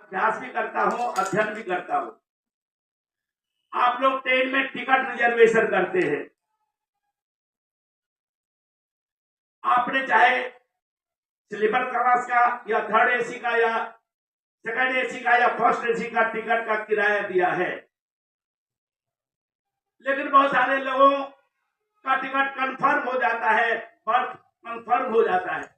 अभ्यास भी करता हूँ, अध्ययन भी करता हूँ। आप लोग ट्रेन में टिकट रिजर्वेशन करते हैं, आपने चाहे स्लीपर क्लास का या थर्ड एसी का या सेकंड एसी का या फर्स्ट एसी का टिकट का किराया दिया है, लेकिन बहुत सारे लोगों का टिकट कंफर्म हो जाता है, बर्थ कंफर्म हो जाता है,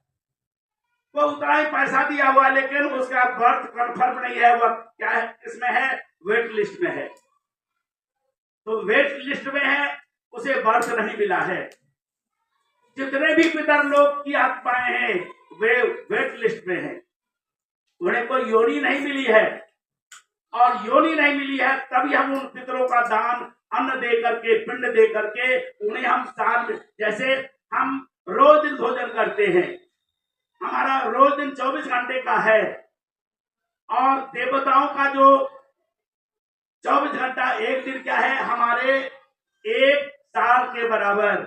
वो उतना ही पैसा दिया हुआ लेकिन उसका बर्थ कंफर्म नहीं है, वह क्या है, इसमें है, वेट लिस्ट में है। तो वेट लिस्ट में है, उसे बर्थ नहीं मिला है। जितने भी पितर लोग की आत्माएं हैं वे वेट लिस्ट में है, उन्हें कोई योनि नहीं मिली है, और योनि नहीं मिली है तभी हम उन पितरों का दान अन्न दे करके, पिंड दे करके उन्हें हम साल में, जैसे हम रोज दिन भोजन करते हैं, हमारा रोज दिन 24 घंटे का है, और देवताओं का जो 24 घंटा एक दिन क्या है, हमारे एक साल के बराबर।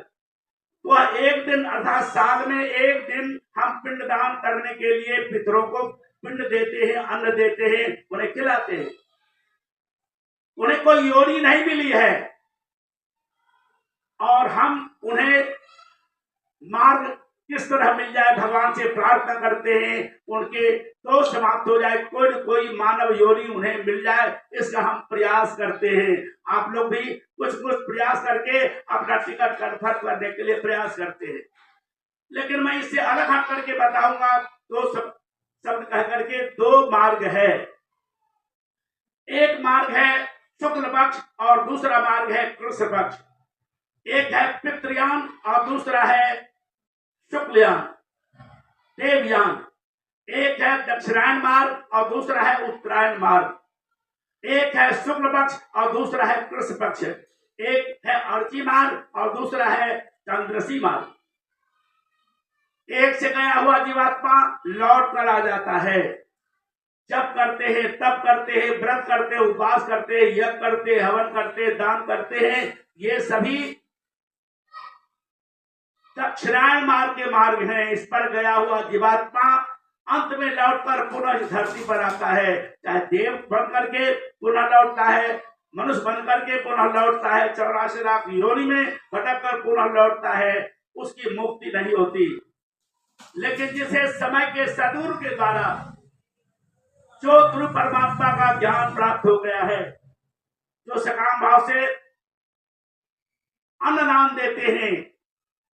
वह एक दिन अर्थात साल में एक दिन हम पिंडदान करने के लिए पितरों को पिंड देते हैं, अन्न देते हैं, उन्हें खिलाते हैं। उन्हें कोई योनि नहीं मिली है, और हम उन्हें मार्ग किस तरह मिल जाए भगवान से प्रार्थना करते हैं, उनके दोष समाप्त हो जाए, कोई न कोई मानव योनि उन्हें मिल जाए, इसका हम प्रयास करते हैं। आप लोग भी कुछ कुछ प्रयास करके अपना टिकट कंफर्म करने के लिए प्रयास करते हैं। लेकिन मैं इससे अलग हट करके बताऊंगा, दो शब्द कह करके दो मार्ग है। एक मार्ग है शुक्ल पक्ष और दूसरा मार्ग है कृष्ण पक्ष। एक है पितृयान और दूसरा है शुक्लयान, देवयान। एक है दक्षिणायन मार्ग और दूसरा है उत्तरायण मार्ग। एक है शुक्ल पक्ष और दूसरा है कृष्ण पक्ष। एक है अर्ची मार्ग और दूसरा है चंद्रसी मार्ग। एक से गया हुआ जीवात्मा लौट कर आ जाता है। जब करते हैं, तब करते हैं, व्रत करते हैं, उपवास करते हैं, यज्ञ करते हैं, हवन करते हैं, दान करते हैं, ये सभी दक्षिणायन मार्ग के मार्ग हैं। इस पर गया हुआ जीवात्मा अंत में लौटकर पुनः इस धरती पर आता है, चाहे देव बन करके पुनः लौटता है, मनुष्य बन करके पुनः लौटता है, 84 लाख योनि में भटक कर पुनः लौटता है, उसकी मुक्ति नहीं होती। लेकिन जिसे समय के सदगुरु के द्वारा जो ध्रुव परमात्मा का ज्ञान प्राप्त हो गया है, जो सकाम भाव से अन्न दान देते हैं,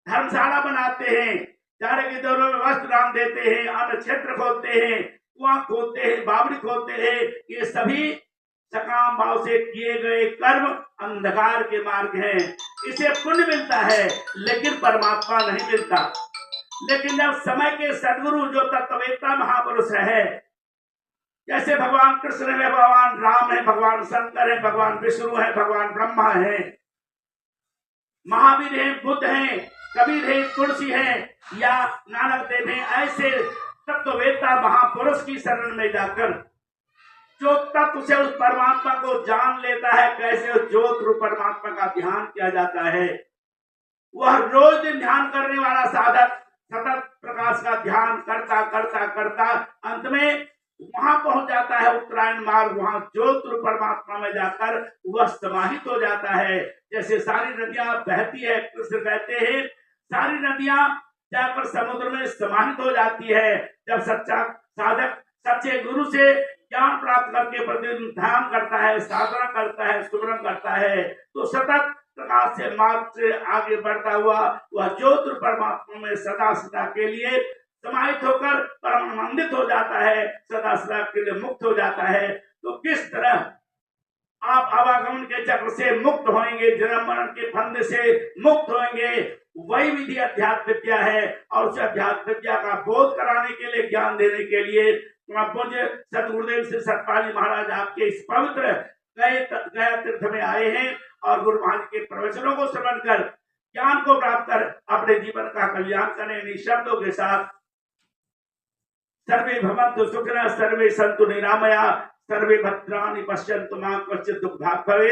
धर्मशाला बनाते हैं, चारे के दौरों में वस्त्र दान देते हैं, अन्न क्षेत्र खोलते हैं, कुआं खोलते हैं, बावड़ी खोलते हैं, ये सभी सकाम भाव से किए गए कर्म अंधकार के मार्ग हैं। इसे पुण्य मिलता है लेकिन परमात्मा नहीं मिलता। लेकिन जब समय के सदगुरु जो तत्ववेत्ता महापुरुष है, जैसे भगवान कृष्ण है, भगवान राम है, भगवान शंकर है, भगवान विष्णु है, भगवान ब्रह्मा है, महावीर है, बुद्ध है, कबीर है, तुलसी है या नानक देव है, ऐसे तत्ववेत्ता महापुरुष की शरण में जाकर जो तत्व से उस परमात्मा को जान लेता है, कैसे उस ज्योत रूप परमात्मा का ध्यान किया जाता है, वह रोज दिन ध्यान करने वाला साधक सतत प्रकाश का ध्यान करता करता करता अंत में वहां पहुंच जाता है, उत्तरायण मार्ग, वहां ज्योत रूप परमात्मा में जाकर वह समाहित हो जाता है। जैसे सारी नदियां बहती है, कृष्ण कहते हैं सारी नदियां जाकर समुद्र में समाहित हो जाती है। जब सच्चा साधक सच्चे गुरु से ज्ञान प्राप्त करके प्रतिदिन ध्यान करता है, साधना करता है, सुमरन करता है, तो सतत प्रकाश से मार्ग से आगे बढ़ता हुआ वह ज्योत परमात्मा में सदा सदा के लिए समाहित होकर परमानंदित हो जाता है, सदा सदा के लिए मुक्त हो जाता है। तो किस तरह आप आवागमन के चक्र से मुक्त होंगे, जन्म मरण के फंद से मुक्त होंगे, वही विधि अध्यात्म विद्या है। और उस अध्यात्म विद्या का बोध कराने के लिए, ज्ञान देने के लिए पूज्य सतगुरुदेव श्री सतपाल महाराज आपके इस पवित्र गया तीर्थ में आए हैं, और गुरु महाराज के प्रवचनों को श्रवण कर ज्ञान को प्राप्त कर अपने जीवन का कल्याण करने इन शब्दों के साथ सर्वे भवन्तु सुखिनः, सर्वे सन्तु निरामया, सर्वे भद्राणि पश्यन्तु मा कश्चित् दुःखभाग् भवेत्।